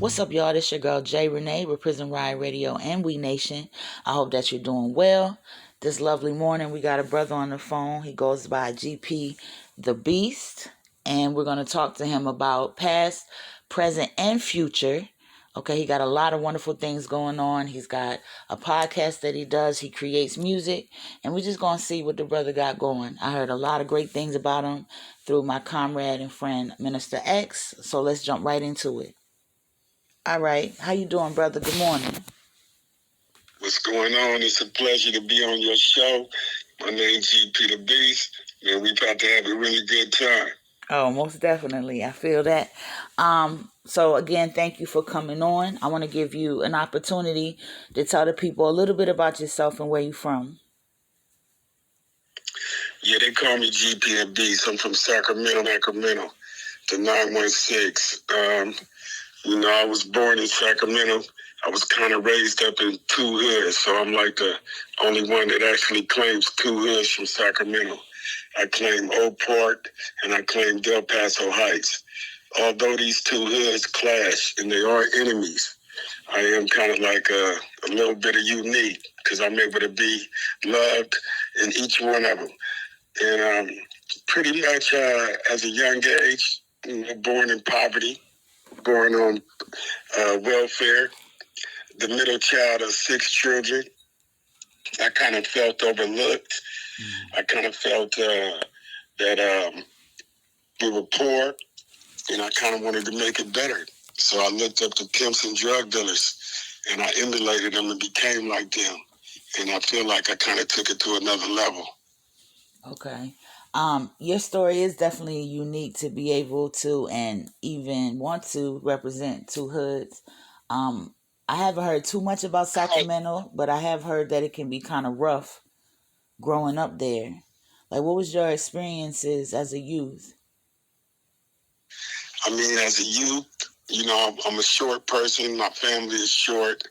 What's up, y'all? This your girl, J. Renee, representing Riot Radio and e.nation. I hope that you're doing well. This lovely morning, we got a brother on the phone. He goes by GP the Beast, and we're going to talk to him about past, present, and future. Okay, he got a lot of wonderful things going on. He's got a podcast that he does. He creates music, and we're just going to see what the brother got going. I heard a lot of great things about him through my comrade and friend, Minister X, so let's jump right into it. All right. How you doing, brother? Good morning. What's going on? It's a pleasure to be on your show. My name's GP the Beast, and we're about to have a really good time. Oh, most definitely. I feel that. So again, thank you for coming on. I want to give you an opportunity to tell the people a little bit about yourself and where you're from. Yeah, they call me GP the Beast. I'm from Sacramento, the 916. I was born in Sacramento. I was kind of raised up in two hoods, so I'm like the only one that actually claims two hoods from Sacramento. I claim Oak Park and I claim Del Paso Heights. Although these two hoods clash and they are enemies, I am kind of like a little bit of unique because I'm able to be loved in each one of them. And pretty much as a young age, born in poverty, born on welfare, the middle child of 6 children. I kind of felt overlooked. I kind of felt that we were poor, and I kind of wanted to make it better. So I looked up to pimps and drug dealers, and I emulated them and became like them. And I feel like I kind of took it to another level. Okay. Your story is definitely unique to be able to and even want to represent two hoods. I haven't heard too much about Sacramento, but I have heard that it can be kind of rough growing up there. Like, what was your experiences as a youth? I mean, as a youth, I'm a short person. My family is short.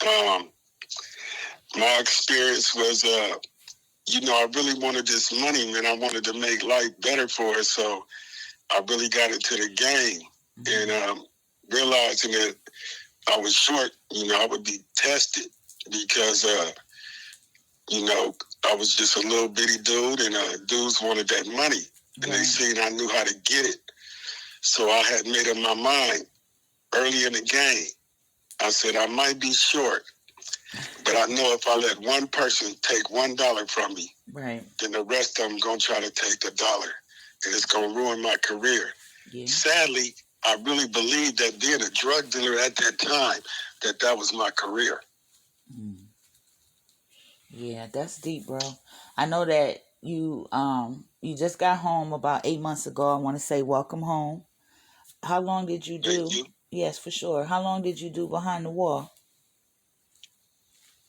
My experience was, I really wanted this money, man. I wanted to make life better for us. So I really got into the game. And realizing that I was short, I would be tested because, I was just a little bitty dude, and dudes wanted that money. And they seen I knew how to get it. So I had made up my mind early in the game. I said, I might be short, but I know if I let one person take $1 from me, then the rest of them going to try to take the dollar, and it's going to ruin my career. Yeah. Sadly, I really believed that being a drug dealer at that time, that was my career. Yeah, that's deep, bro. I know that you just got home about 8 months ago. I want to say welcome home. How long did you do? Thank you. Yes, for sure. How long did you do behind the wall?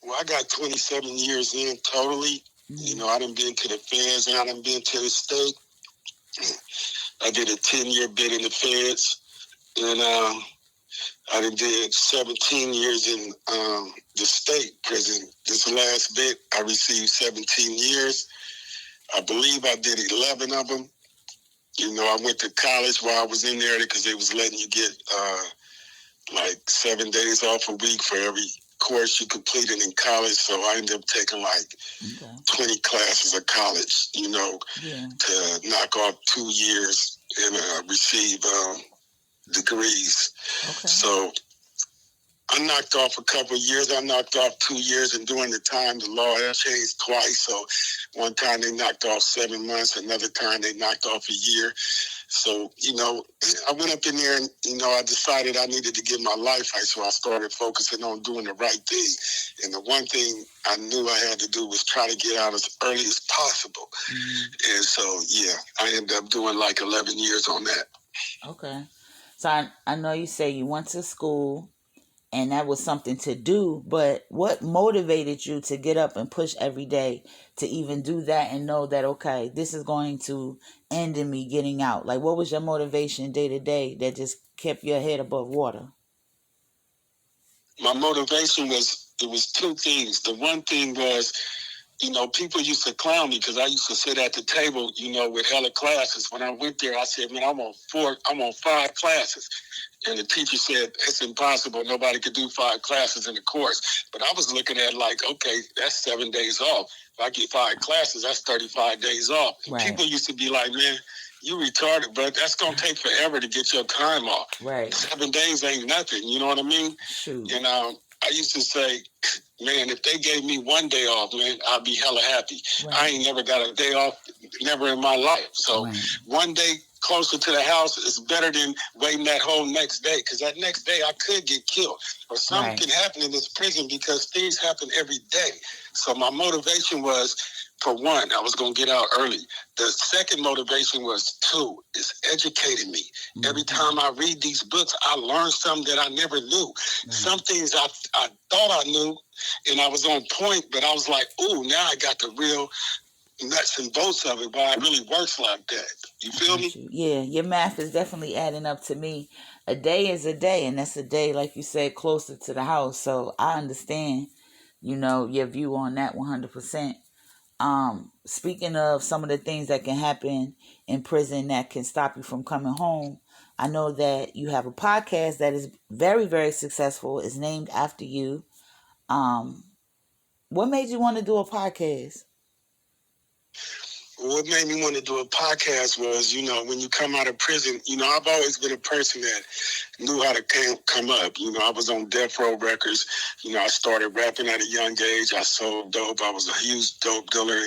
Well, I got 27 years in totally. I done been to the feds and I done been to the state. I did a 10-year bid in the feds, and I done did 17 years in the state prison. This last bit, I received 17 years. I believe I did 11 of them. I went to college while I was in there because they was letting you get like 7 days off a week for every course you completed in college. So I ended up taking like 20 classes of college, to knock off 2 years and receive degrees. Okay. So I knocked off a couple of years. I knocked off 2 years, and during the time, the law had changed twice. So one time they knocked off 7 months, another time they knocked off a year. So, I went up in there and, I decided I needed to get my life right. So I started focusing on doing the right thing. And the one thing I knew I had to do was try to get out as early as possible. And so, yeah, I ended up doing like 11 years on that. Okay. So I know you say you went to school and that was something to do, but what motivated you to get up and push every day to even do that and know that, okay, this is going to end in me getting out? Like, what was your motivation day to day that just kept your head above water? My motivation was 2 things. The one thing was, people used to clown me because I used to sit at the table, with hella classes. When I went there, I said, man, I'm on 5 classes. And the teacher said, it's impossible. Nobody could do 5 classes in the course. But I was looking at like, okay, that's 7 days off. If I get 5 classes, that's 35 days off. And people used to be like, man, you retarded, but that's going to take forever to get your time off. Right. 7 days ain't nothing. You know what I mean? Shoot. And I used to say, man, if they gave me 1 day off, man, I'd be hella happy. Right. I ain't never got a day off, never in my life. So 1 day closer to the house is better than waiting that whole next day, because that next day I could get killed or something can happen in this prison, because things happen every day. So my motivation was, for one, I was going to get out early. The second motivation was, 2, it's educating me. Mm-hmm. Every time I read these books, I learn something that I never knew. Mm-hmm. Some things I thought I knew and I was on point, but I was like, ooh, now I got the real nuts and bolts of it, why it really works like that. You feel me? Yeah, your math is definitely adding up to me. A day is a day, and that's a day, like you said, closer to the house. So I understand, your view on that 100%. Speaking of some of the things that can happen in prison that can stop you from coming home, I know that you have a podcast that is very, very successful. It's named after you. What made you want to do a podcast? What made me want to do a podcast was, when you come out of prison, I've always been a person that knew how to come up. I was on Death Row Records. I started rapping at a young age. I sold dope. I was a huge dope dealer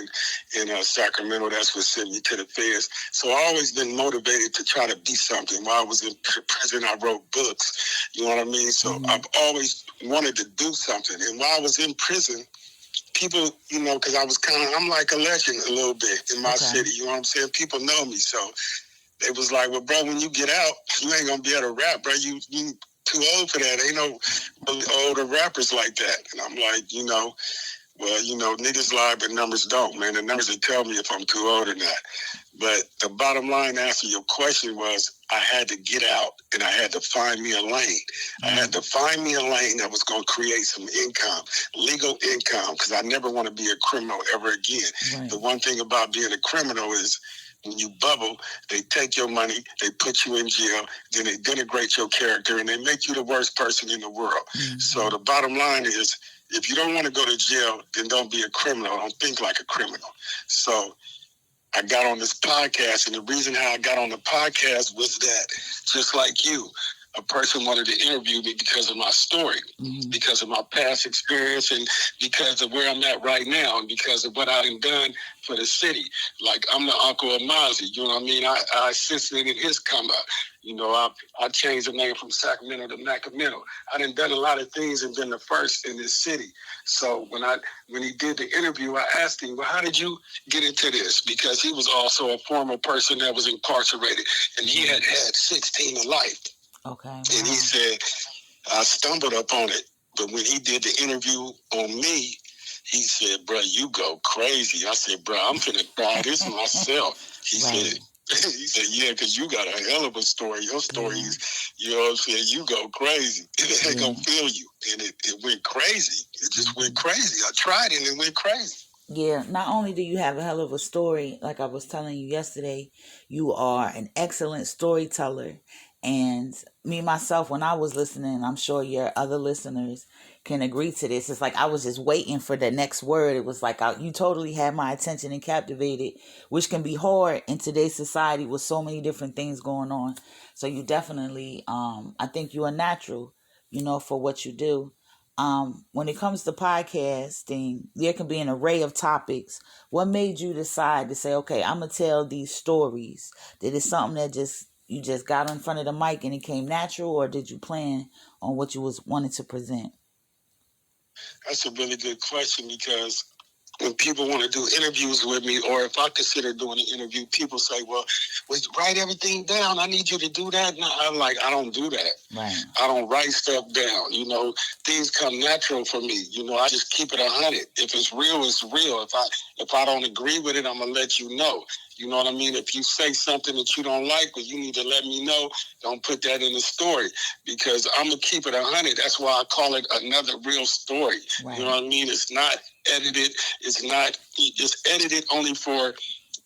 in Sacramento. That's what sent me to the feds. So I always been motivated to try to be something. While I was in prison, I wrote books. You know what I mean? So I've always wanted to do something. And while I was in prison, people, because I'm like a legend a little bit in my city, you know what I'm saying? People know me. So they was like, well, bro, when you get out, you ain't going to be able to rap, bro. You too old for that. Ain't no really older rappers like that. And I'm like, well, niggas lie, but numbers don't, man. The numbers will tell me if I'm too old or not. But the bottom line answer your question was, I had to get out and I had to find me a lane. I had to find me a lane that was going to create some income, legal income, because I never want to be a criminal ever again. Right. The one thing about being a criminal is when you bubble, they take your money, they put you in jail, then they denigrate your character, and they make you the worst person in the world. Mm-hmm. So the bottom line is, if you don't want to go to jail, then don't be a criminal. Don't think like a criminal. So I got on this podcast, and the reason how I got on the podcast was that, just like you, a person wanted to interview me because of my story, because of my past experience, and because of where I'm at right now, and because of what I've done for the city. Like, I'm the uncle of Mozzie, you know what I mean? I assisted in his come up. I changed the name from Sacramento to Macamento. I done a lot of things and been the first in this city. So when he did the interview, I asked him, well, how did you get into this? Because he was also a former person that was incarcerated, and he had 16 to life. Okay. Wow. And he said, I stumbled upon it. But when he did the interview on me, he said, bro, you go crazy. I said, bro, I'm finna try this myself. He said, yeah, because you got a hell of a story. Your story is, you know what I'm saying, you go crazy. It ain't gonna feel you. And it went crazy. It just went crazy. I tried it and it went crazy. Yeah, not only do you have a hell of a story, like I was telling you yesterday, you are an excellent storyteller. And me, myself, when I was listening, I'm sure your other listeners can agree to this. It's like I was just waiting for the next word. It was like you totally had my attention and captivated, which can be hard in today's society with so many different things going on. So you definitely, I think you're a natural, for what you do. When it comes to podcasting, there can be an array of topics. What made you decide to say, okay, I'm going to tell these stories? Did it something that you just got in front of the mic and it came natural, or did you plan on what you was wanting to present? That's a really good question, because when people want to do interviews with me, or if I consider doing an interview, people say, well, write everything down. I need you to do that. And I'm like, I don't do that. Right. I don't write stuff down. Things come natural for me. I just keep it 100. If it's real, it's real. If I don't agree with it, I'm going to let you know. You know what I mean? If you say something that you don't like, well, you need to let me know. Don't put that in the story, because I'm going to keep it 100. That's why I call it another real story. Right. You know what I mean? It's not edited. It's edited only for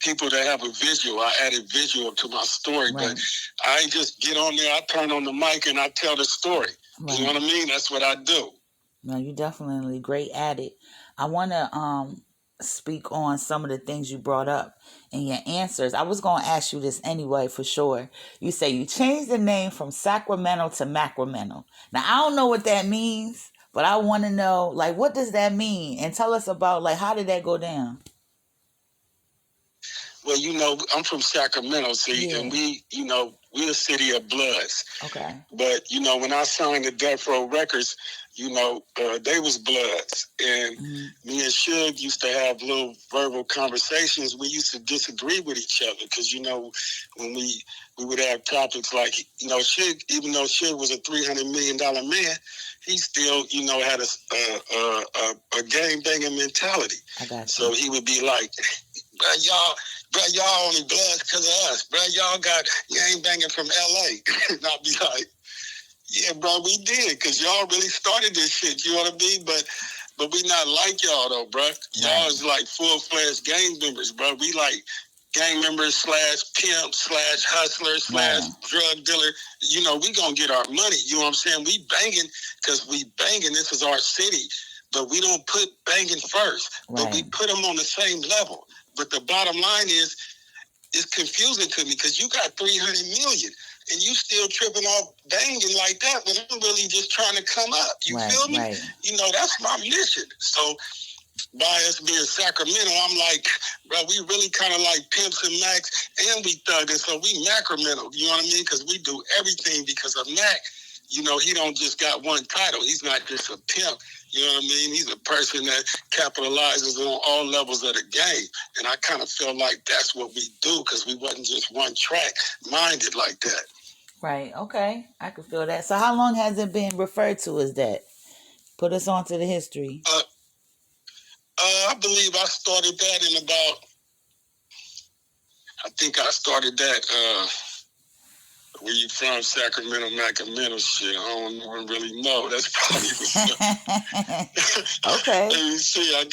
people that have a visual. I added visual to my story, right. But I ain't just get on there. I turn on the mic and I tell the story. Right. You know what I mean? That's what I do. No, you're definitely great at it. I want to speak on some of the things you brought up in your answers. I was going to ask you this anyway, for sure. You say you changed the name from Sacramento to Macramento. Now, I don't know what that means, but I want to know, like, what does that mean? And tell us about, like, how did that go down? Well, you know, I'm from Sacramento, see, and we, you know, we're a city of Bloods. Okay. But, you know, when I signed the Death Row Records, you know, they was Bloods. And me and Suge used to have little verbal conversations. We used to disagree with each other because, you know, when we would have topics like, you know, Suge, even though Suge was a $300 million man, he still, you know, had a gang-banging mentality. I got you. So he would be like, y'all only Bloods because of us. Bro, y'all got gang banging from L.A. And I'll be like, yeah, bro, we did because y'all really started this shit. You know what I mean? But we not like y'all, though, bro. Y'all is like full-fledged gang members, bro. We like gang members / pimp / hustler / drug dealer. You know, we going to get our money. You know what I'm saying? We banging because we banging. This is our city. But we don't put banging first. Right. But we put them on the same level. But the bottom line is, it's confusing to me because you got 300 million and you still tripping off banging like that when I'm really just trying to come up. You feel me? Right. You know, that's my mission. So by us being Sacramento, I'm like, bro, we really kind of like pimps and Macs and we thugging. So we Macramento, you know what I mean? Because we do everything because of Mac. You know, he don't just got one title. He's not just a pimp. You know what I mean? He's a person that capitalizes on all levels of the game. And I kind of feel like that's what we do because we wasn't just one track minded like that. Right. Okay. I can feel that. So how long has it been referred to as that? Put us on to the history. I believe I started that in about, I think I started that, where you from, Sacramento, Macramento shit. I don't really know. That's probably okay. Let me see.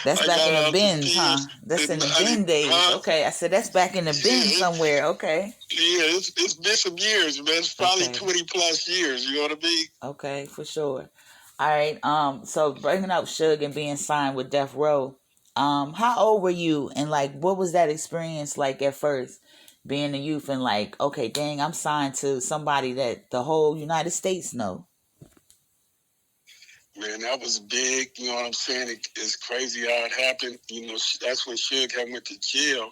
That's back in the bins, huh? That's in the bin days. Okay. I said that's back in the bin somewhere. Okay. Yeah, it's been some years, man. It's probably 20 plus years. You know what I mean? Okay, for sure. All right. So bringing up Suge and being signed with Death Row, how old were you and like what was that experience like at first? Being a youth and like, okay, dang, I'm signed to somebody that the whole United States know. Man, that was big. You know what I'm saying? It's crazy how it happened. You know, that's when Suge had went to jail.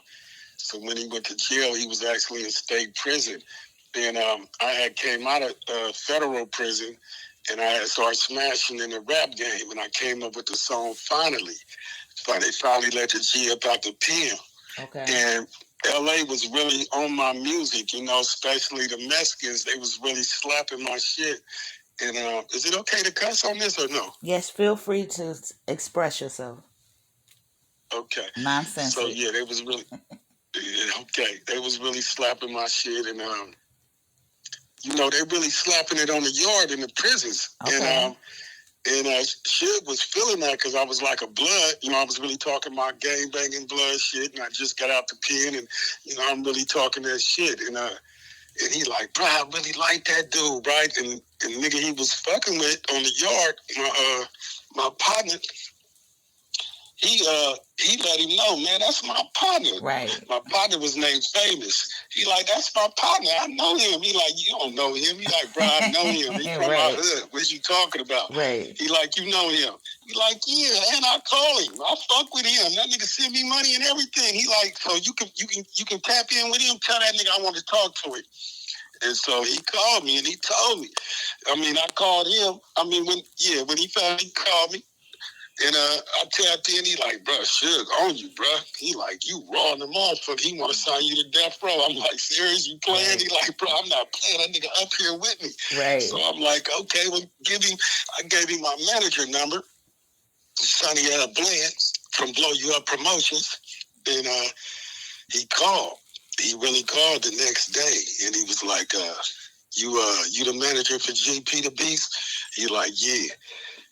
So when he went to jail, he was actually in state prison. Then I had came out of federal prison, and I had started smashing in the rap game. And I came up with the song Finally. They finally let the G up out the pen. Okay. And LA was really on my music, you know, especially the Mexicans. They was really slapping my shit. And is it okay to cuss on this or no? Yes, feel free to express yourself. Okay. Nonsense. So yeah, they was really okay. They was really slapping my shit, and you know, they really slapping it on the yard in the prisons. Okay. And Suge was feeling that because I was like a blood. You know, I was really talking my gang banging blood shit, and I just got out the pen, and you know, I'm really talking that shit. And he like, bro, I really like that dude, right? And nigga, he was fucking with on the yard. My partner, he let him know, man, that's my partner. Right. My partner was named Famous. He like, that's my partner. I know him. He like, you don't know him. He like, bro, I know him. He from my hood. What you talking about? Right. He like, you know him. He like, yeah, and I call him. I fuck with him. That nigga send me money and everything. He like, so you can tap in with him. Tell that nigga I want to talk to him. And so he called me and he told me. I mean, I called him. I mean, when he found me, he called me. And I tapped in, he like, bro, Suge on you, bro. He like, you raw in the motherfucker. He want to sign you to Death Row. I'm like, serious? You playing? Right. He like, bro, I'm not playing. That nigga up here with me. Right. So I'm like, okay, well, I gave him my manager number, Sonny Bland from Blow You Up Promotions. And he called. He really called the next day. And he was like, you the manager for GP the Beast? He like, yeah.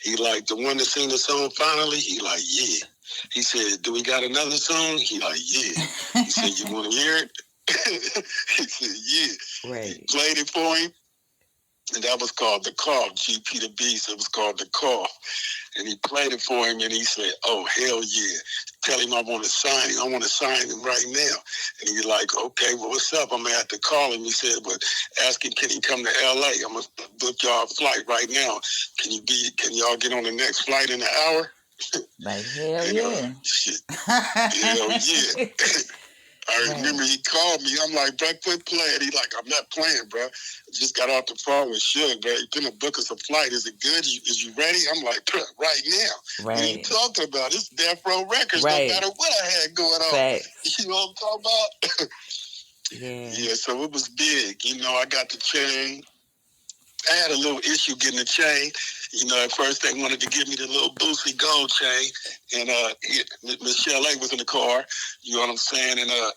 He like, the one that sing the song Finally? He like, yeah. He said, "Do we got another song?" He like, "Yeah." He said, "You want to hear it?" He said, "Yeah." Right. He played it for him, and that was called The Call. GP the Beast. It was called The Call. And he played it for him, and he said, "Oh, hell yeah. Tell him I want to sign him. I want to sign him right now." And he's like, "Okay, well, what's up? I'm going to have to call him." He said, "But ask him, can he come to L.A.? I'm going to book y'all a flight right now. Can y'all get on the next flight in an hour?" Like, hell yeah. Shit. Hell yeah. I remember he called me. I'm like, "Bro, quit playing." He like, "I'm not playing, bro. I just got off the phone with Suge, bro. He finna book us a flight. Is it good? Is you ready?" I'm like, "Bro, right now." Right. What are you talking about? It's Death Row Records. Right. No matter what I had going on. Facts. You know what I'm talking about? Yeah. Yeah, so it was big. You know, I got the chain. I had a little issue getting the chain. You know, at first they wanted to give me the little Boosie gold chain, and Michelle A was in the car. You know what I'm saying? And I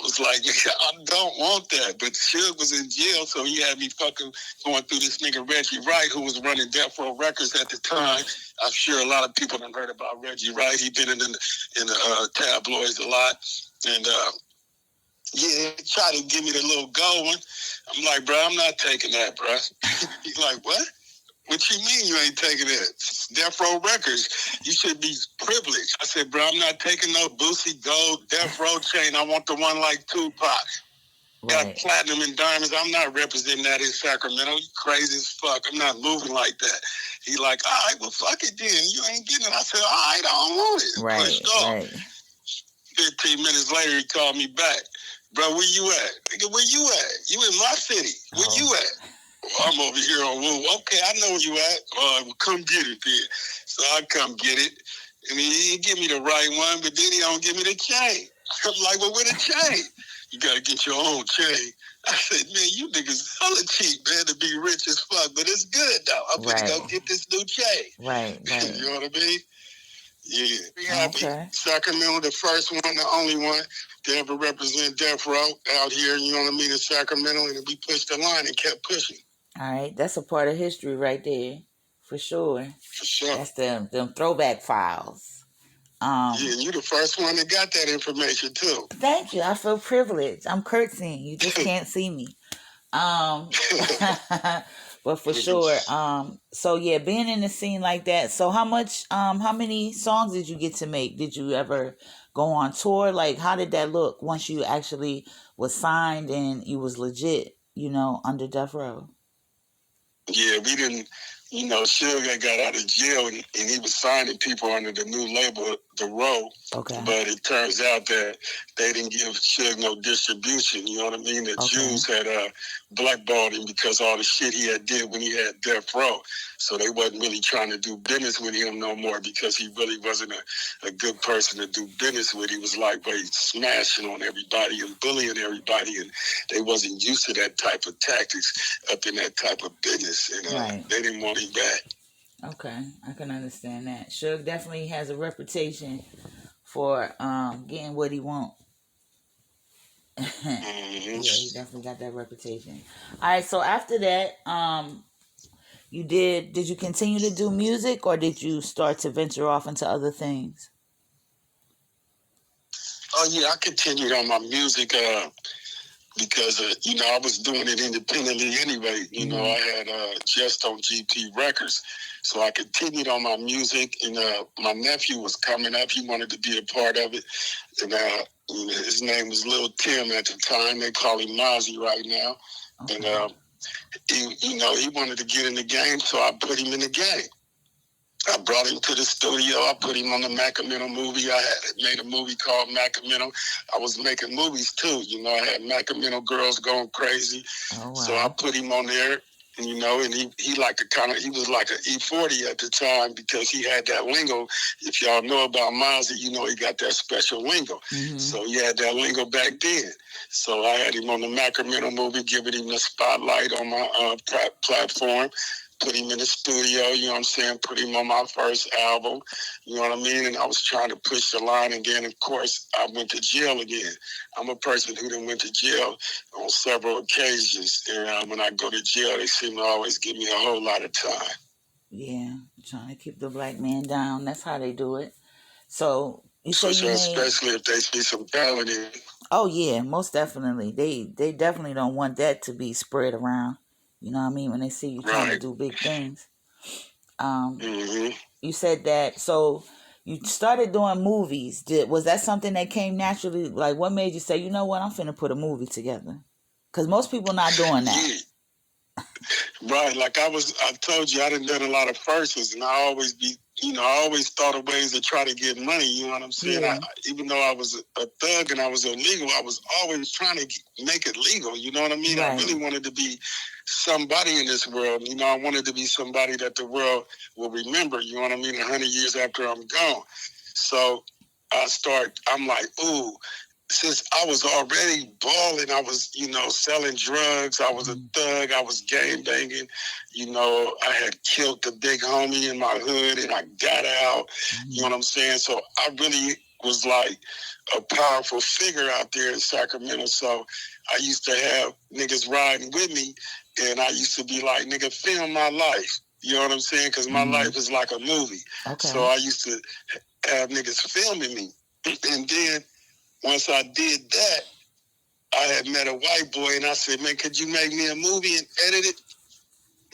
was like, "I don't want that." But Suge was in jail, so he had me fucking going through this nigga Reggie Wright, who was running Death Row Records at the time. I'm sure a lot of people have heard about Reggie Wright. He'd been in the tabloids a lot, and yeah, he tried to give me the little gold one. I'm like, "Bro, I'm not taking that, bro." He's like, "What? What you mean you ain't taking it? Death Row Records. You should be privileged." I said, "Bro, I'm not taking no Boosie Gold Death Row chain. I want the one like Tupac. Got platinum and diamonds. I'm not representing that in Sacramento. You crazy as fuck. I'm not moving like that." He like, "All right, well, fuck it then. You ain't getting it." I said, "All right, I don't want it." Right, pushed off. right. 15 minutes later, he called me back. "Bro, where you at?" Nigga, "Where you at? You in my city. Where you at?" "Well, I'm over here on Woo." "Okay, I know where you at." "All right, well, come get it then." So I come get it. And he didn't give me the right one, but then he don't give me the chain. I'm like, "Well, where the chain?" "You got to get your own chain." I said, "Man, you niggas hella cheap, man, to be rich as fuck. But it's good, though. I'm going to go get this new chain." Right, right. You know what I mean? Yeah. Be happy. Okay. Sacramento, the first one, the only one to ever represent Death Row out here, you know what I mean, in Sacramento. And we pushed the line and kept pushing. All right. That's a part of history right there. For sure. For sure. That's them throwback files. Yeah, you the first one that got that information too. Thank you. I feel privileged. I'm curtsying. You just can't see me. But for sure. So yeah, being in the scene like that. So how many songs did you get to make? Did you ever go on tour? Like, how did that look once you actually was signed and you was legit, under Death Row? Yeah, we didn't, Suge got out of jail and he was signing people under the new label, The Row. Okay. But it turns out that they didn't give Suge no distribution. You know what I mean? The Jews had blackballed him because all the shit he had did when he had Death Row. So they wasn't really trying to do business with him no more because he really wasn't a good person to do business with. He was like, smashing on everybody and bullying everybody, and they wasn't used to that type of tactics up in that type of business, and they didn't want him back. Okay, I can understand that. Suge definitely has a reputation for getting what he wants. Yeah, he definitely got that reputation. All right, so after that, did you continue to do music, or did you start to venture off into other things? Oh yeah, I continued on my music because I was doing it independently anyway. I had just on GP Records, so I continued on my music. And my nephew was coming up; he wanted to be a part of it. And his name was Lil Tim at the time. They call him Mozzie right now. Okay. And he wanted to get in the game, so I put him in the game. I brought him to the studio. I put him on the Macamino movie. I had made a movie called Macamino. I was making movies too. I had Macamino Girls Going Crazy. Oh, wow. So I put him on there. And he was like an E40 at the time because he had that lingo. If y'all know about Mozzie, he got that special lingo. Mm-hmm. So he had that lingo back then. So I had him on the Macamino movie, giving him the spotlight on my platform. Put him in the studio, put him on my first album, you know what I mean? And I was trying to push the line. And then, of course, I went to jail again. I'm a person who done went to jail on several occasions. And when I go to jail, they seem to always give me a whole lot of time. Yeah, trying to keep the black man down. That's how they do it. So you say For you sure, made. especially if they see some talent in it. Oh yeah, most definitely. They definitely don't want that to be spread around. You know what I mean? When they see you trying to Right. do big things. Mm-hmm. You said that. So you started doing movies. Was that something that came naturally? Like, what made you say, you know what, I'm finna put a movie together? Because most people not doing that. Yeah. Right, like I told you, I done done a lot of firsts, and I always thought of ways to try to get money. You know what I'm saying? Yeah. Even though I was a thug and I was illegal, I was always trying to make it legal. You know what I mean? Right. I really wanted to be somebody in this world. You know, I wanted to be somebody that the world will remember. You know what I mean? 100 years after I'm gone. So I'm like, ooh, since I was already balling, I was, selling drugs. I was a thug. I was gang banging. I had killed the big homie in my hood and I got out. You know what I'm saying? So I really was like a powerful figure out there in Sacramento. So I used to have niggas riding with me and I used to be like, nigga, film my life. You know what I'm saying? Because my life is like a movie. Okay. So I used to have niggas filming me. And then once I did that, I had met a white boy and I said, man, could you make me a movie and edit it?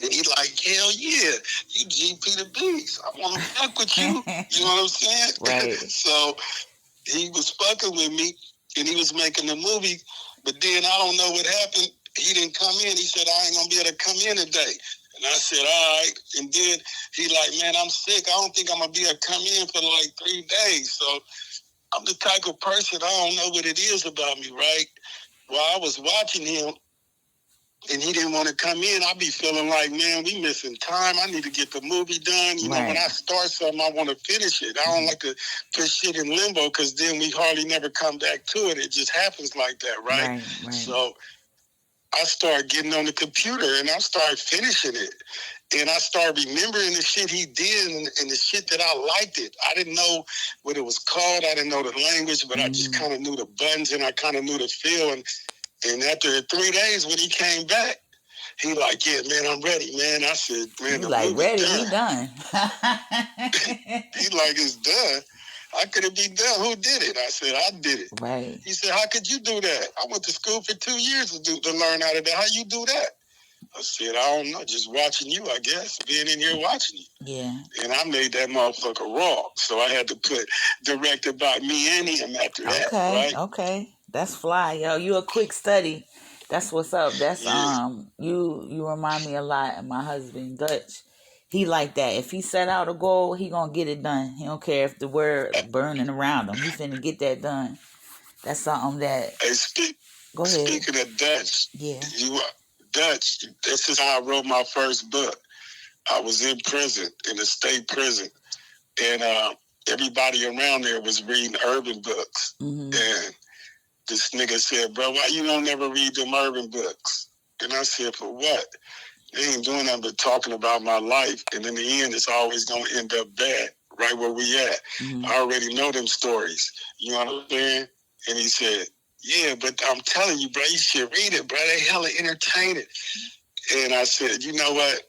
And he like, hell yeah, you GP the Beast. I want to fuck with you. You know what I'm saying? Right. So he was fucking with me and he was making the movie. But then I don't know what happened. He didn't come in. He said, I ain't going to be able to come in today. And I said, all right. And then he like, man, I'm sick. I don't think I'm going to be able to come in for like 3 days. So I'm the type of person, I don't know what it is about me, right? While I was watching him and he didn't want to come in, I'd be feeling like, man, we missing time. I need to get the movie done. You know, when I start something, I want to finish it. I don't like to put shit in limbo because then we hardly never come back to it. It just happens like that, right? So I started getting on the computer and I started finishing it. And I started remembering the shit he did and the shit that I liked it. I didn't know what it was called. I didn't know the language, but I just kind of knew the buttons and I kind of knew the feel. And after 3 days, when he came back, he like, yeah, man, I'm ready, man. I said, man, you the like ready, done. He done. He like, it's done. How could it be done? Who did it? I said, I did it. Right. He said, how could you do that? I went to school for 2 years to learn how to do. How you do that? I said, I don't know, just watching you, I guess, being in here watching you. Yeah. And I made that motherfucker raw. So I had to put directed by me and him after that, right? Okay. That's fly, yo. You a quick study. That's what's up. That's you remind me a lot of my husband, Dutch. He like that. If he set out a goal, he gonna get it done. He don't care if the word burning around him. He finna get that done. That's something that. Hey, go ahead. Speaking of Dutch, Dutch, this is how I wrote my first book. I was in prison, in a state prison, and everybody around there was reading urban books. And this nigga said, bro, why you don't never read them urban books? And I said, for what? They ain't doing nothing but talking about my life. And in the end, it's always going to end up bad, right where we at. I already know them stories. You know what I'm saying? And he said, yeah, but I'm telling you, bro, you should read it, bro. They hella entertaining. And I said, you know what?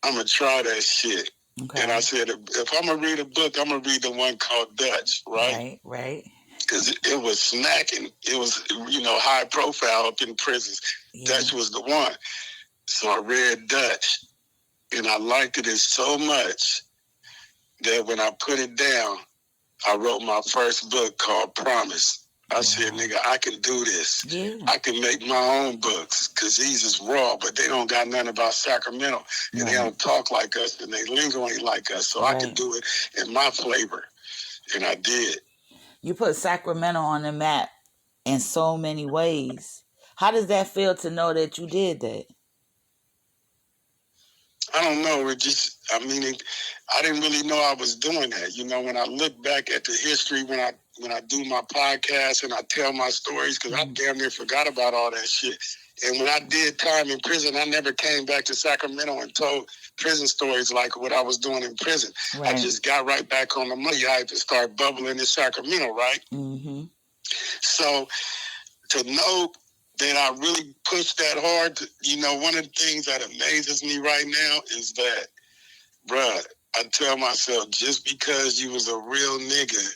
I'm going to try that shit. Okay. And I said, if I'm going to read a book, I'm going to read the one called Dutch, right? Right. Because it was smacking. It was, high profile up in prisons. Yeah. Dutch was the one. So I read Dutch, and I liked it so much that when I put it down, I wrote my first book called Promise. I said, nigga, I can do this. Yeah. I can make my own books because these is raw, but they don't got nothing about Sacramento. And they don't talk like us, and they lingo ain't like us. So I can do it in my flavor. And I did. You put Sacramento on the map in so many ways. How does that feel to know that you did that? I don't know. I didn't really know I was doing that. When I look back at the history, when I do my podcast and I tell my stories, because I damn near forgot about all that shit. And when I did time in prison, I never came back to Sacramento and told prison stories like what I was doing in prison. Right. I just got right back on the money hype and started bubbling in Sacramento, right? Mm-hmm. So to know that I really pushed that hard, one of the things that amazes me right now is that, bruh, I tell myself, just because you was a real nigga,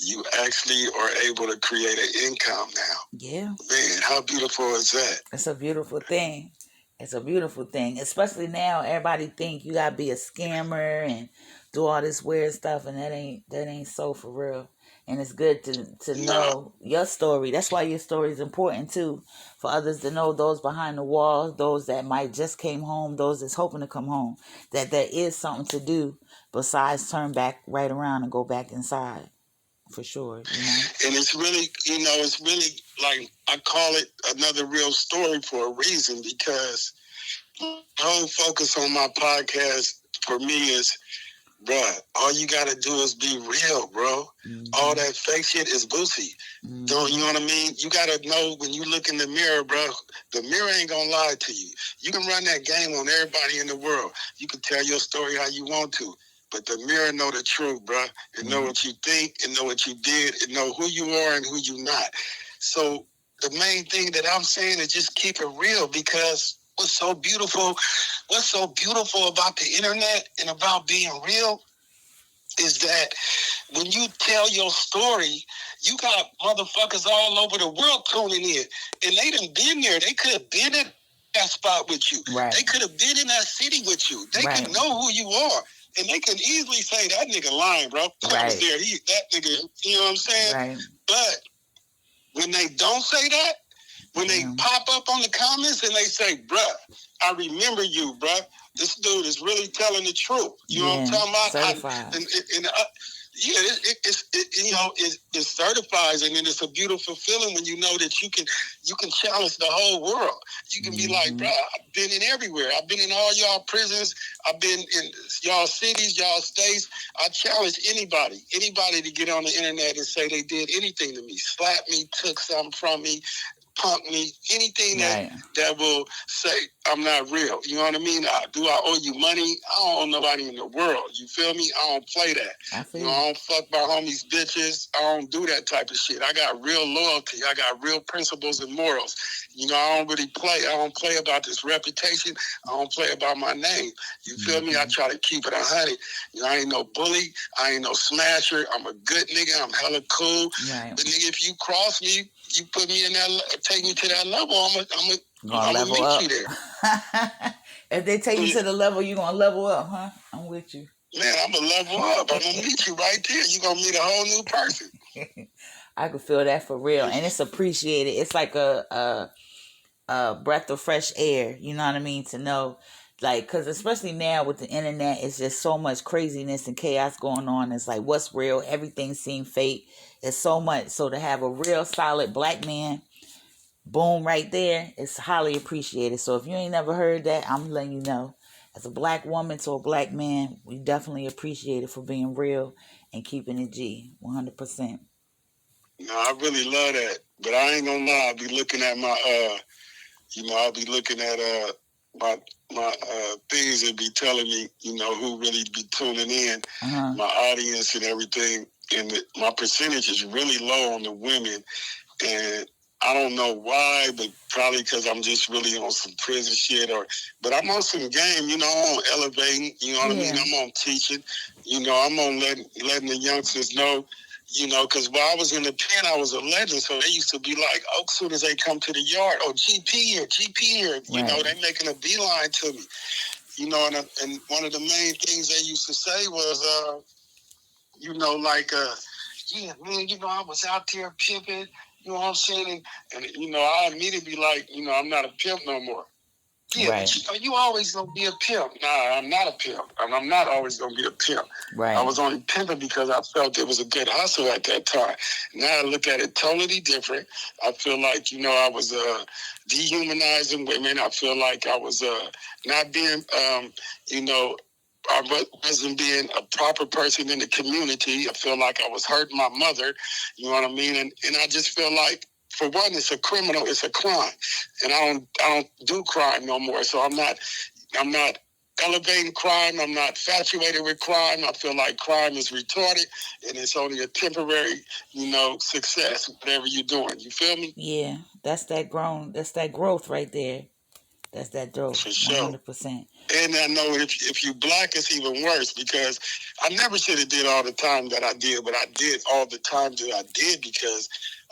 you actually are able to create an income now. Yeah. Man, how beautiful is that? It's a beautiful thing. It's a beautiful thing. Especially now, everybody think you gotta be a scammer and do all this weird stuff, and that ain't so for real. And it's good to know your story. That's why your story is important too, for others to know, those behind the walls, those that might just came home, those that's hoping to come home, that there is something to do besides turn back right around and go back inside. For sure, you know. And it's really, it's really like, I call it another real story for a reason, because the whole focus on my podcast for me is, bruh, all you gotta do is be real, bro. Mm-hmm. All that fake shit is boosie. Mm-hmm. Don't you know what I mean? You gotta know when you look in the mirror, bro, the mirror ain't gonna lie to you. You can run that game on everybody in the world. You can tell your story how you want to. But the mirror know the truth, bro. It know what you think, it know what you did, it know who you are and who you not. So the main thing that I'm saying is just keep it real, because what's so beautiful about the internet and about being real is that when you tell your story, you got motherfuckers all over the world tuning in, and they done been there. They could have been at that spot with you. Right. They could have been in that city with you. They could know who you are, and they could easily say, that nigga lying, bro. I was there. That nigga, you know what I'm saying? Right. But when they don't say that, when they pop up on the comments and they say, bruh, I remember you, bruh. This dude is really telling the truth. You know what I'm talking about? Certified. It certifies, and then it's a beautiful feeling when you know that you can challenge the whole world. You can be like, bruh, I've been in everywhere. I've been in all y'all prisons. I've been in y'all cities, y'all states. I challenge anybody to get on the internet and say they did anything to me, slap me, took something from me, punk me, anything that will say I'm not real. You know what I mean? Do I owe you money? I don't owe nobody in the world. You feel me? I don't play that. I don't fuck my homies' bitches. I don't do that type of shit. I got real loyalty. I got real principles and morals. I don't really play. I don't play about this reputation. I don't play about my name. You feel me? I try to keep it 100. I ain't no bully. I ain't no smasher. I'm a good nigga. I'm hella cool. Right. But nigga, if you cross me, you put me in that, take me to that level, I'm gonna meet up. You there. If they take you to the level, you gonna level up, huh? I'm with you. Man, I'm gonna level up. I'm gonna meet you right there. You gonna meet a whole new person. I can feel that for real, and it's appreciated. It's like a breath of fresh air. You know what I mean? To know, like, because especially now with the internet, it's just so much craziness and chaos going on. It's like, what's real? Everything seems fake. It's so much. So to have a real solid black man, boom, right there, it's highly appreciated. So if you ain't never heard that, I'm letting you know. As a black woman to a black man, we definitely appreciate it for being real and keeping it G, 100%. No, I really love that. But I ain't gonna lie, I'll be looking at my, I'll be looking at my things that be telling me, who really be tuning in, my audience and everything. And my percentage is really low on the women. And I don't know why, but probably because I'm just really on some prison shit, but I'm on some game, I'm on elevating, you know what I mean? I'm on teaching, I'm on letting the youngsters know, because while I was in the pen, I was a legend. So they used to be like, oh, as soon as they come to the yard, oh, GP here, they making a beeline to me, and one of the main things they used to say was, yeah, man, I was out there pimping, you know what I'm saying? And I immediately be like, I'm not a pimp no more. Yeah, right. But you always gonna be a pimp. Nah, I'm not a pimp. I'm not always gonna be a pimp. Right. I was only pimping because I felt it was a good hustle at that time. Now I look at it totally different. I feel like, I was dehumanizing women. I feel like I was not being, I wasn't being a proper person in the community. I feel like I was hurting my mother. You know what I mean? And I just feel like, for one, it's a criminal, it's a crime, and I don't do crime no more. So I'm not elevating crime. I'm not infatuated with crime. I feel like crime is retarded, and it's only a temporary, success. Whatever you're doing, you feel me? Yeah, that's that growth right there. That's that dope. For sure. 100%. And I know if you black, it's even worse because I never should have did all the time that I did, but I did all the time that I did because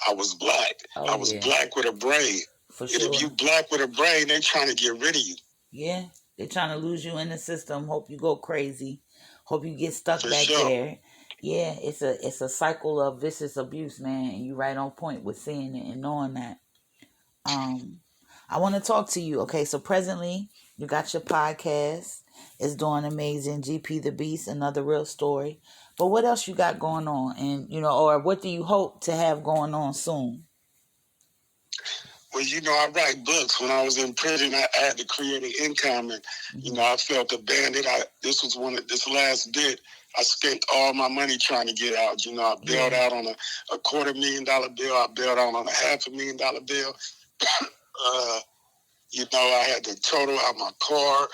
I was black. I was black with a brain. For and sure. if you black with a brain, they're trying to get rid of you. Yeah, they're trying to lose you in the system. Hope you go crazy. Hope you get stuck back there. Yeah, it's a cycle of vicious abuse, man. And you right on point with seeing it and knowing that. I want to talk to you. Okay, so presently you got your podcast. It's doing amazing. GP the Beast, another real story. But what else you got going on? And or what do you hope to have going on soon? Well, I write books. When I was in prison, I had to create an income, and I felt abandoned. This last bit. I spent all my money trying to get out. I bailed out on a $250,000 bill. I bailed out on a $500,000 bill. I had to total out my car.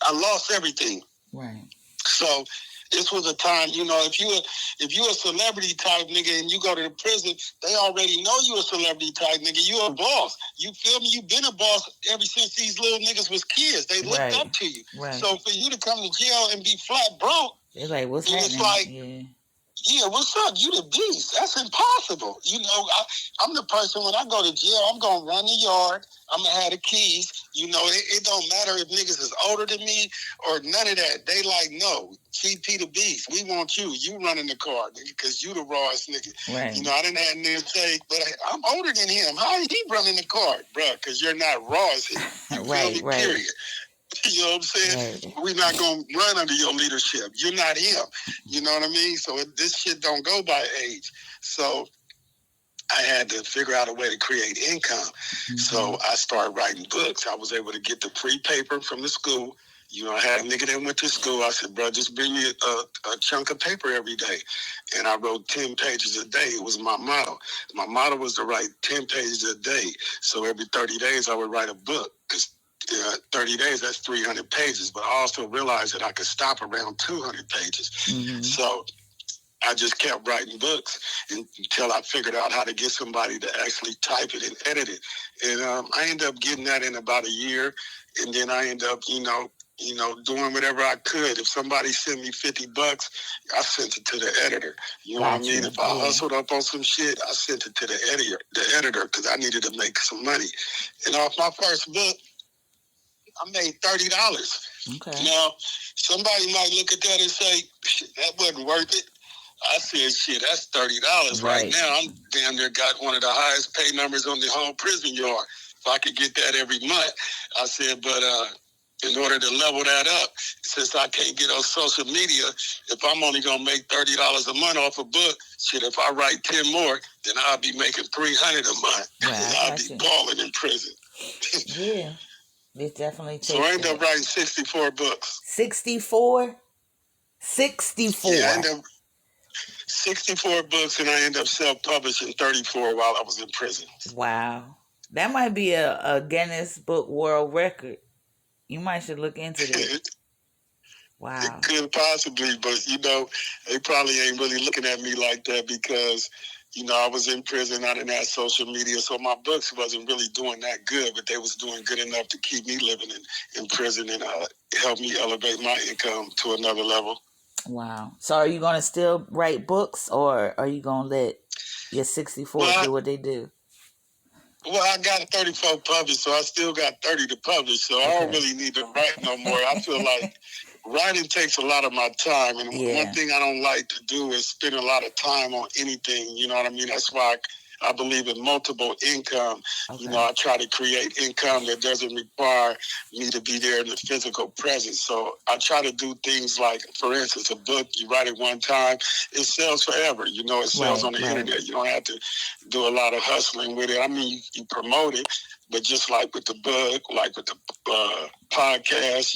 I lost everything. Right. So this was a time, if you a celebrity type nigga and you go to the prison, they already know you a celebrity type nigga. You a boss. You feel me? You been a boss ever since these little niggas was kids. They looked up to you. Right. So for you to come to jail and be flat broke, it's like, what's happening? It's like, yeah, what's up? You the beast. That's impossible. I'm the person, when I go to jail, I'm going to run the yard. I'm going to have the keys. It don't matter if niggas is older than me or none of that. They like, no, GP the Beast. We want you. You running the car, nigga, because you the rawest nigga. Right. I didn't have niggas say, but I'm older than him. How is he running the car? Bruh, because you're not raw as him. You feel me? Period. You know what I'm saying? Right. We're not going to run under your leadership. You're not him. You know what I mean? So this shit don't go by age. So I had to figure out a way to create income. Mm-hmm. So I started writing books. I was able to get the free paper from the school. I had a nigga that went to school. I said, bro, just bring me a chunk of paper every day. And I wrote 10 pages a day. It was my motto. My motto was to write 10 pages a day. So every 30 days I would write a book. 30 days, that's 300 pages. But I also realized that I could stop around 200 pages. Mm-hmm. So I just kept writing books until I figured out how to get somebody to actually type it and edit it. And I ended up getting that in about a year. And then I ended up, doing whatever I could. If somebody sent me $50, I sent it to the editor. You know what I mean? If I hustled up on some shit, I sent it to the editor, because I needed to make some money. And off my first book, I made $30. Okay. Now, somebody might look at that and say, that wasn't worth it. I said, shit, that's $30 right now. I'm damn near got one of the highest pay numbers on the whole prison yard. If I could get that every month, I said, but in order to level that up, since I can't get on social media, if I'm only going to make $30 a month off a book, shit, if I write 10 more, then I'll be making $300 a month. Right, I'll be balling in prison. Yeah. It definitely takes. So I ended up writing 64 books. 64? 64. Yeah, I ended up 64 books, and I ended up self-publishing 34 while I was in prison. Wow. That might be a Guinness Book World Record. You might should look into that. Wow. It could possibly, but, they probably ain't really looking at me like that because, I was in prison. I didn't have social media, so my books wasn't really doing that good, but they was doing good enough to keep me living in prison and help me elevate my income to another level. Wow. So are you going to still write books, or are you going to let your 64 do what they do? Well, I got 34 published, so I still got 30 to publish, so I don't really need to write no more. I feel like writing takes a lot of my time, and one thing I don't like to do is spend a lot of time on anything, you know what I mean? That's why I believe in multiple income. Okay. I try to create income that doesn't require me to be there in the physical presence. So I try to do things like, for instance, a book, you write it one time, it sells forever. It sells on the internet. You don't have to do a lot of hustling with it. I mean, you promote it, but just like with the book, like with the podcast,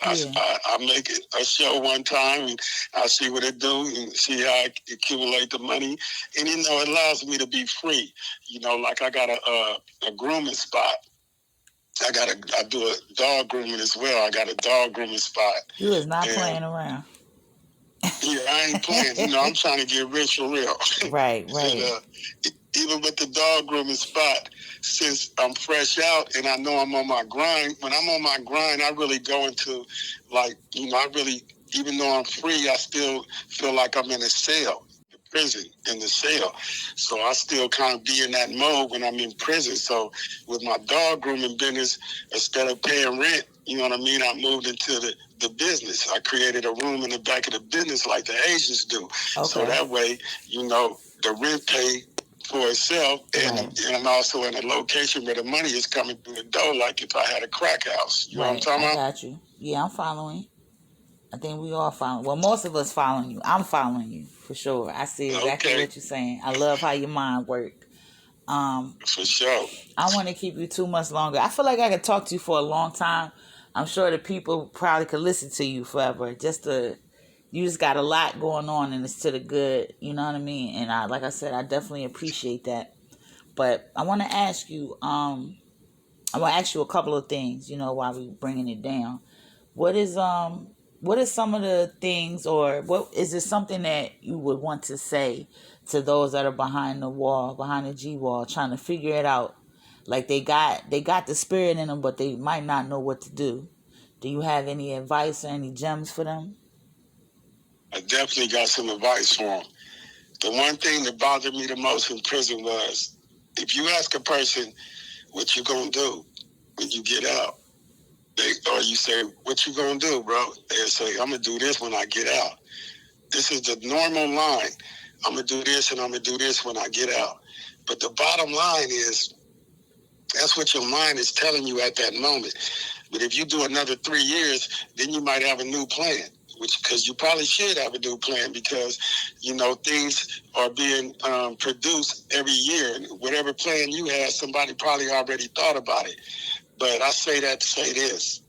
I make it a show one time and I see what it do and see how I accumulate the money. And, it allows me to be free. Like I got a grooming spot. I do a dog grooming as well. I got a dog grooming spot. You is not playing around. Yeah, I ain't playing. I'm trying to get rich for real. Right. And, even with the dog grooming spot, since I'm fresh out and I know I'm on my grind, when I'm on my grind, I really go into, like, I really, even though I'm free, I still feel like I'm in a cell, the prison, in the cell. So I still kind of be in that mode when I'm in prison. So with my dog grooming business, instead of paying rent, you know what I mean, I moved into the business. I created a room in the back of the business like the Asians do. Okay. So that way, the rent pay for itself, and I'm also in a location where the money is coming through the door, like if I had a crack house. You know what I'm talking about? I got you. Yeah, I'm following. I think we all following. Well, most of us following you. I'm following you for sure. I see exactly what you're saying. I love how your mind works. For sure. I want to keep you too much longer. I feel like I could talk to you for a long time. I'm sure the people probably could listen to you forever. You just got a lot going on, and it's to the good. You know what I mean? And like I said, I definitely appreciate that. But I want to ask you. I want to ask you a couple of things. While we bringing it down, what is some of the things, or what is it something that you would want to say to those that are behind the wall, behind the G wall, trying to figure it out? Like they got the spirit in them, but they might not know what to do. Do you have any advice or any gems for them? I definitely got some advice for them. The one thing that bothered me the most in prison was, if you ask a person what you gonna do when you get out, or you say, what you gonna do, bro? They'll say, I'm gonna do this when I get out. This is the normal line. I'm gonna do this and I'm gonna do this when I get out. But the bottom line is, that's what your mind is telling you at that moment. But if you do another 3 years, then you might have a new plan. Because you probably should have a new plan, because things are being produced every year. And whatever plan you had, somebody probably already thought about it. But I say that to say this: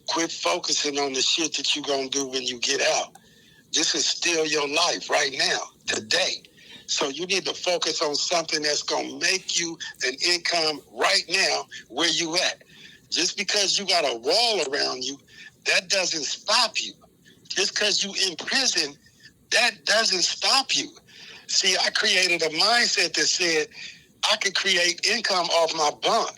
quit focusing on the shit that you're gonna do when you get out. This is still your life right now, today. So you need to focus on something that's gonna make you an income right now where you at. Just because you got a wall around you, that doesn't stop you. Just because you in prison, that doesn't stop you. See, I created a mindset that said I could create income off my bunk.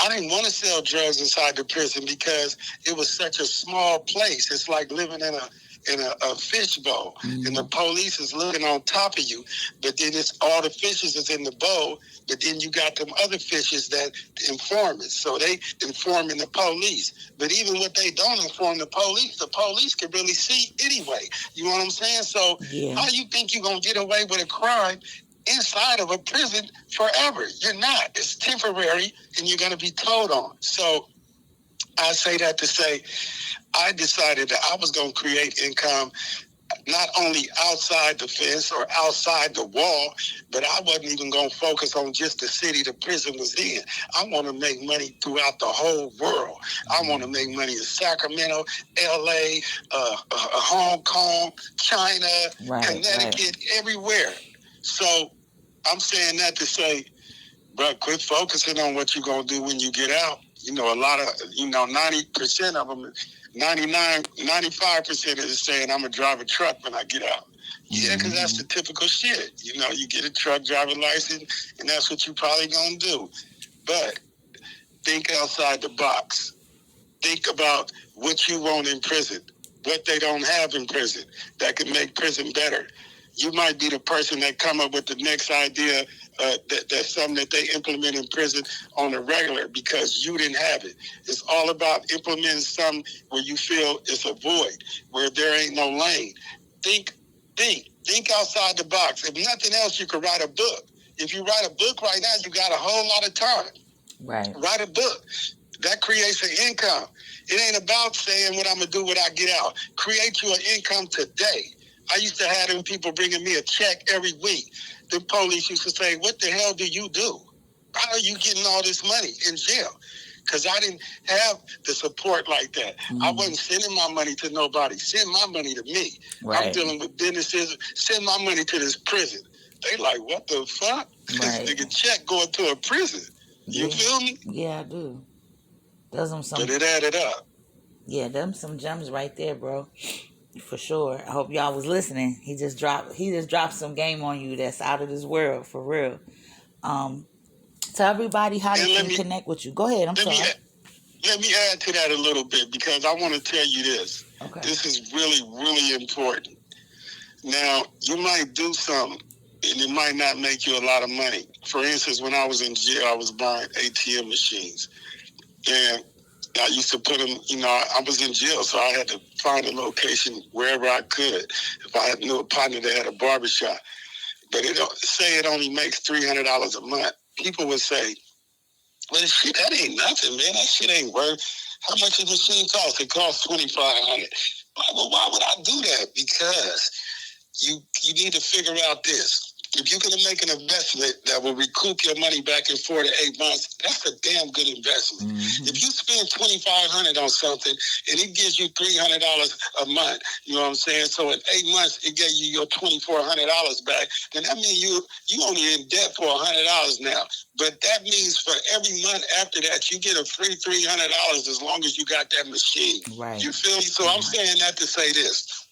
I didn't want to sell drugs inside the prison because it was such a small place. It's like living in a fishbowl, and the police is looking on top of you, but then it's all the fishes is in the bowl, but then you got them other fishes that informants, so they informing the police. But even when they don't inform the police can really see anyway. You know what I'm saying? So how you think you're going to get away with a crime inside of a prison forever? You're not. It's temporary, and you're going to be told on. So I say that to say, I decided that I was going to create income not only outside the fence or outside the wall, but I wasn't even going to focus on just the city the prison was in. I want to make money throughout the whole world. I want to make money in Sacramento, LA, Hong Kong, China, Connecticut, everywhere. So I'm saying that to say, bro, quit focusing on what you're going to do when you get out. A lot of, 90% of them, 99, 95% is saying, I'm going to drive a truck when I get out. Yeah, because that's the typical shit. You get a truck driving license, and that's what you probably going to do. But think outside the box. Think about what you want in prison, what they don't have in prison that can make prison better. You might be the person that come up with the next idea that's something that they implement in prison on a regular because you didn't have it. It's all about implementing something where you feel it's a void, where there ain't no lane. Think outside the box. If nothing else, you could write a book. If you write a book right now, you got a whole lot of time. Right. Write a book. That creates an income. It ain't about saying what I'm going to do when I get out. Create you an income today. I used to have them people bringing me a check every week. The police used to say, what the hell do you do? How are you getting all this money in jail? Because I didn't have the support like that. I wasn't sending my money to nobody. Send my money to me. I'm dealing with businesses. Send my money to this prison. They like, what the fuck? This nigga check going to a prison. You feel me? Yeah, I do. But it added up. Yeah, them some gems right there, bro. For sure. I hope y'all was listening. He just dropped some game on you that's out of this world, for real. Tell everybody how they And can connect with you. Go ahead. I'm sorry. Let me add to that a little bit, because I want to tell you this. Okay. This is really, really important. Now, you might do something and it might not make you a lot of money. For instance, when I was in jail, I was buying ATM machines. And I used to put them, I was in jail, so I had to find a location wherever I could. If I knew a partner that had a barbershop. But it only makes $300 a month. People would say, well, shit, that ain't nothing, man. That shit ain't worth. How much does the machine cost? It costs $2,500. Well, why would I do that? Because you need to figure out this. If you're going to make an investment that will recoup your money back in 4 to 8 months, that's a damn good investment. Mm-hmm. If you spend $2,500 on something and it gives you $300 a month, you know what I'm saying? So in 8 months, it gave you your $2,400 back. Then that means you only in debt for $100 now. But that means for every month after that, you get a free $300 as long as you got that machine. Right. You feel me? So I'm saying that to say this.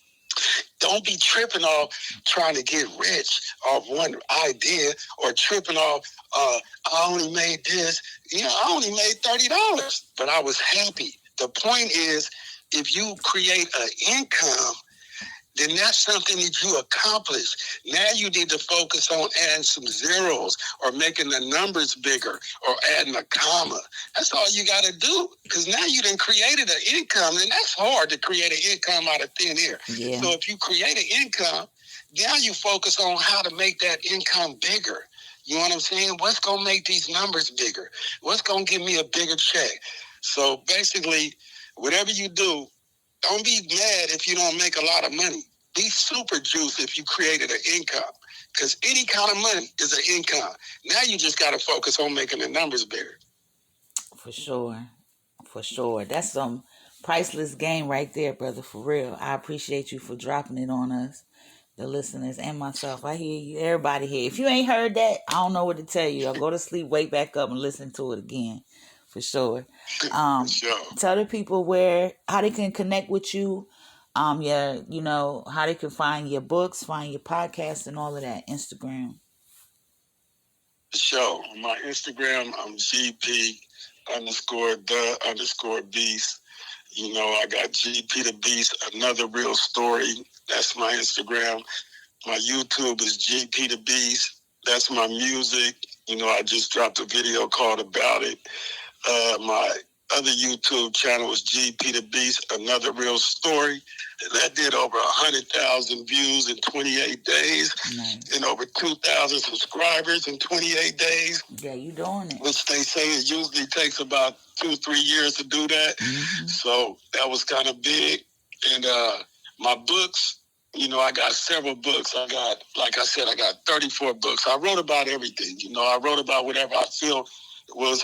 Don't be tripping off trying to get rich off one idea, or tripping off, I only made this. I only made $30, but I was happy. The point is, if you create an income, then that's something that you accomplish. Now you need to focus on adding some zeros, or making the numbers bigger, or adding a comma. That's all you got to do, because now you done created an income, and that's hard to create an income out of thin air. Yeah. So if you create an income, now you focus on how to make that income bigger. You know what I'm saying? What's going to make these numbers bigger? What's going to give me a bigger check? So basically, whatever you do, don't be mad if you don't make a lot of money. Be super juice if you created an income, because any kind of money is an income. Now you just got to focus on making the numbers bigger. For sure. For sure. That's some priceless game right there, brother, for real. I appreciate you for dropping it on us, the listeners, and myself. I hear you. Everybody here. If you ain't heard that, I don't know what to tell you. I'll go to sleep, wake back up, and listen to it again. For sure. For sure. Tell the people how they can connect with you. How they can find your books, find your podcast, and all of that. Instagram. Sure. On my Instagram, I'm GP_the_beast. I got GP the Beast, another real story. That's my Instagram. My YouTube is GP the Beast. That's my music. I just dropped a video called About It. My other YouTube channel is GP the Beast, another real story. That did over 100,000 views in 28 days. Nice. And over 2,000 subscribers in 28 days. Yeah, you doing it. Which they say it usually takes about 2-3 years to do that. Mm-hmm. So that was kind of big. And my books, I got several books. Like I said, I got 34 books. I wrote about everything. I wrote about whatever I feel was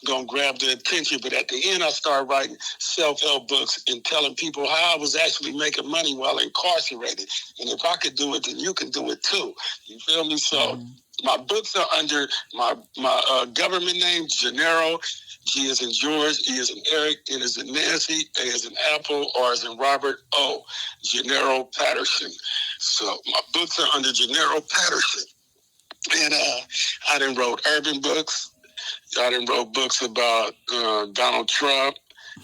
going to grab their attention. But at the end, I started writing self-help books and telling people how I was actually making money while incarcerated. And if I could do it, then you can do it too. You feel me? So my books are under my government name, Gennaro. G as in George, E as in Eric, N as in Nancy, A as in Apple, R as in Robert, O, Gennaro Patterson. So my books are under Gennaro Patterson. And I done wrote urban books. I done wrote books about Donald Trump,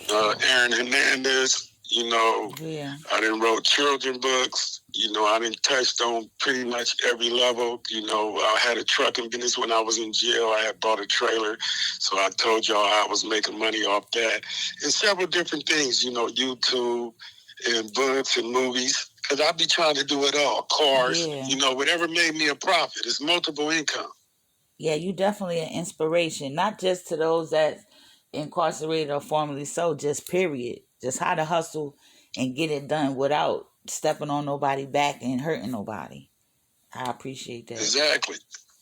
Aaron Hernandez. I done wrote children books. I done touched on pretty much every level. I had a trucking business when I was in jail. I had bought a trailer. So I told y'all I was making money off that. And several different things, YouTube and books and movies. Because I be trying to do it all. Cars, whatever made me a profit. It's multiple income. Yeah, you definitely an inspiration, not just to those that incarcerated or formerly so, just period. Just how to hustle and get it done without stepping on nobody's back and hurting nobody. I appreciate that. Exactly.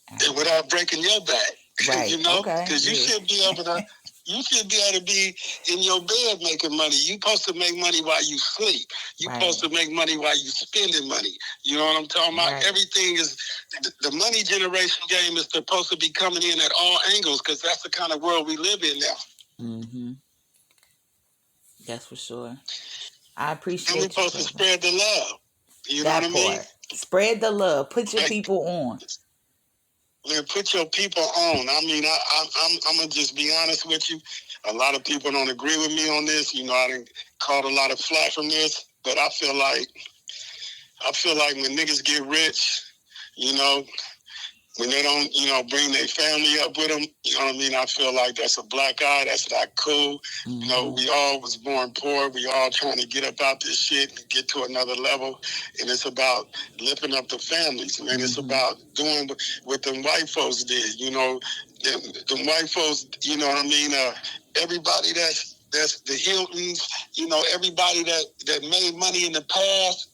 And without breaking your back. Right. Because you should be able to be in your bed making money. You're supposed to make money while you sleep. You're supposed to make money while you spending money. You know what I'm talking about? Right. Everything is, the money generation game is supposed to be coming in at all angles, because that's the kind of world we live in now. Mm-hmm. That's for sure. I appreciate and we're supposed to spread the love. You know what I mean? Spread the love. Put your people on. Man, put your people on. I mean, I'm gonna just be honest with you. A lot of people don't agree with me on this. You know, I done caught a lot of flack from this, but I feel like when niggas get rich, you know, when they don't, you know, bring their family up with them, you know what I mean? I feel like that's a black eye. That's not cool. Mm-hmm. You know, we all was born poor. We all trying to get up out this shit and get to another level. And it's about lifting up the families, man. Mm-hmm. It's about doing what them white folks did. You know, them white folks, you know what I mean? Everybody that's the Hiltons, you know, everybody that made money in the past,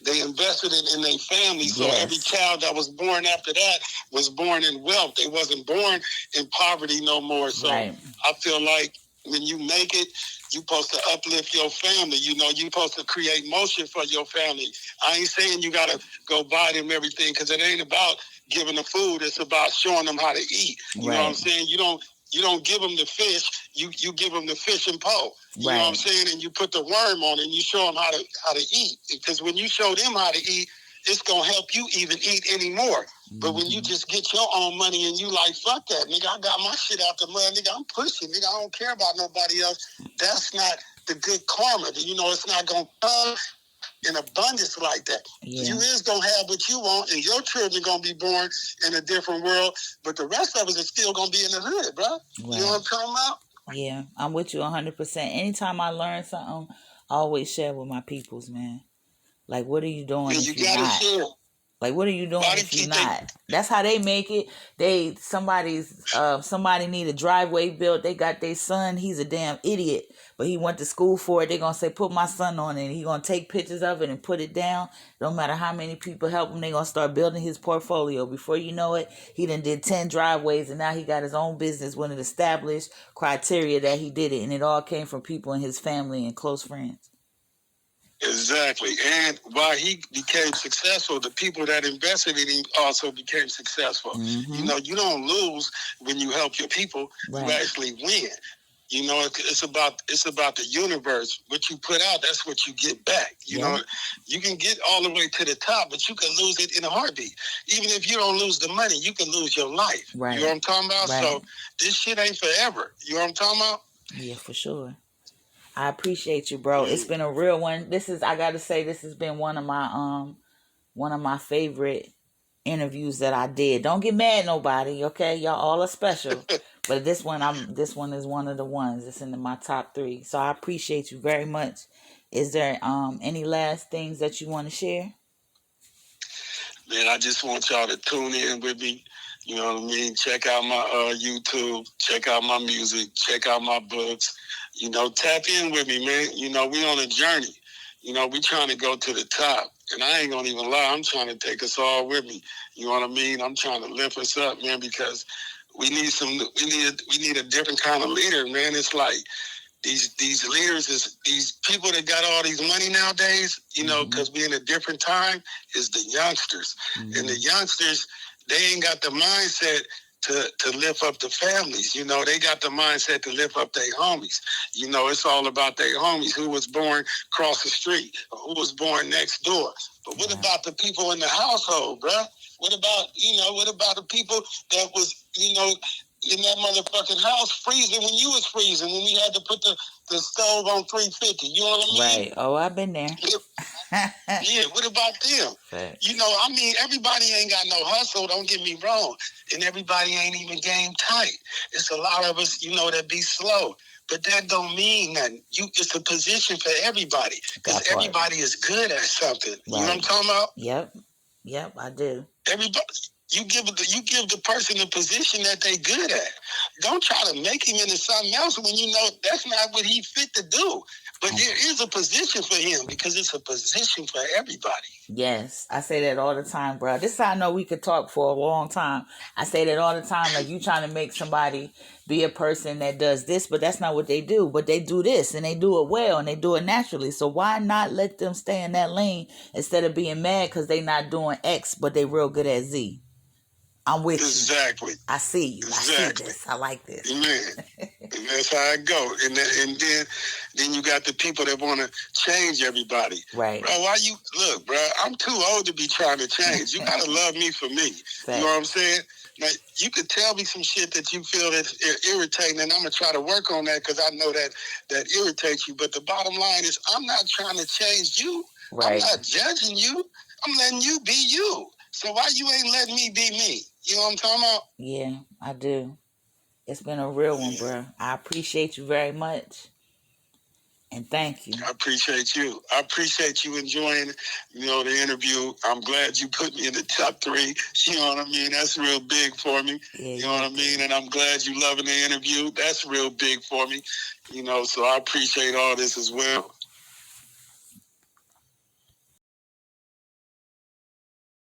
they invested it in their family. So every child that was born after that was born in wealth. They wasn't born in poverty no more. So I feel like when you make it, you're supposed to uplift your family. You know, you're supposed to create motion for your family. I ain't saying you got to go buy them everything, because it ain't about giving them food. It's about showing them how to eat. You know what I'm saying? You don't give them the fish. You give them the fish and pole. You know what I'm saying? And you put the worm on it and you show them how to eat. Because when you show them how to eat, it's going to help you even eat anymore. Mm-hmm. But when you just get your own money and you like, fuck that, nigga, I got my shit out the mud, nigga, I'm pushing, nigga, I don't care about nobody else. That's not the good karma. You know, it's not going to come in abundance like that. Yeah. You is going to have what you want, and your children going to be born in a different world, but the rest of us is still going to be in the hood, bro. Right. You know what I'm talking about? Yeah, I'm with you 100%. Anytime I learn something, I always share with my peoples, man. Like, what are you doing if you're not? Share. Like, what are you doing if you're not? That's how they make it. Somebody need a driveway built. They got their son. He's a damn idiot, but he went to school for it. They're going to say, put my son on it. And he going to take pictures of it and put it down. No matter how many people help him, they going to start building his portfolio. Before you know it, he done did 10 driveways, and now he got his own business with an established criteria that he did it. And it all came from people in his family and close friends. Exactly. And while he became successful, the people that invested in him also became successful. Mm-hmm. You know, you don't lose when you help your people. Right. You actually win. You know, it's about the universe. What you put out, that's what you get back. You know, you can get all the way to the top, but you can lose it in a heartbeat. Even if you don't lose the money, you can lose your life. Right. You know what I'm talking about? Right. So this shit ain't forever. You know what I'm talking about? Yeah, for sure. I appreciate you, bro. It's been a real one. I gotta say, this has been one of my favorite interviews that I did. Don't get mad, nobody, okay? Y'all all are special. But this one is one of the ones. It's in my top 3. So I appreciate you very much. Is there any last things that you want to share? Man, I just want y'all to tune in with me. You know what I mean? Check out my YouTube. Check out my music. Check out my books. You know, tap in with me, man. You know, we on a journey. You know, we trying to go to the top. And I ain't gonna even lie, I'm trying to take us all with me. You know what I mean? I'm trying to lift us up, man, because we need a different kind of leader, man. It's like these leaders is these people that got all these money nowadays, you know, because we're in a different time, is the youngsters. Mm-hmm. And the youngsters, they ain't got the mindset to lift up the families. You know, they got the mindset to lift up their homies. You know, it's all about their homies, who was born across the street, or who was born next door. But what about the people in the household, bruh? What about the people that was, you know, in that motherfucking house freezing when you was freezing, when we had to put the stove on 350? You know what I mean? Right. Oh, I've been there. Yeah, what about them? Facts. You know, I mean, everybody ain't got no hustle, don't get me wrong. And everybody ain't even game tight. It's a lot of us, you know, that be slow. But that don't mean nothing. It's a position for everybody. Because everybody is good at something. Right. You know what I'm talking about? Yep, I do. Everybody, you give the person a position that they good at. Don't try to make him into something else when you know that's not what he fit to do. But there is a position for him, because it's a position for everybody. Yes, I say that all the time, bro. This is how I know we could talk for a long time. I say that all the time, like, you trying to make somebody be a person that does this, but that's not what they do. But they do this, and they do it well, and they do it naturally. So why not let them stay in that lane instead of being mad because they not doing X, but they real good at Z? I'm with you. Exactly. I see you. Exactly. I see this. I like this. Man. And that's how it go. And then you got the people that want to change everybody. Right. Bro, why you look, bro? I'm too old to be trying to change. You gotta love me for me. You know what I'm saying? Now, you could tell me some shit that you feel that's irritating, and I'm gonna try to work on that because I know that irritates you. But the bottom line is, I'm not trying to change you. Right. I'm not judging you. I'm letting you be you. So why you ain't letting me be me? You know what I'm talking about? Yeah, I do. It's been a real one, bro. I appreciate you very much. And thank you. I appreciate you. I appreciate you enjoying, the interview. I'm glad you put me in the top 3. You know what I mean? That's real big for me. Yeah, you know what I mean? And I'm glad you loving the interview. That's real big for me. So I appreciate all this as well.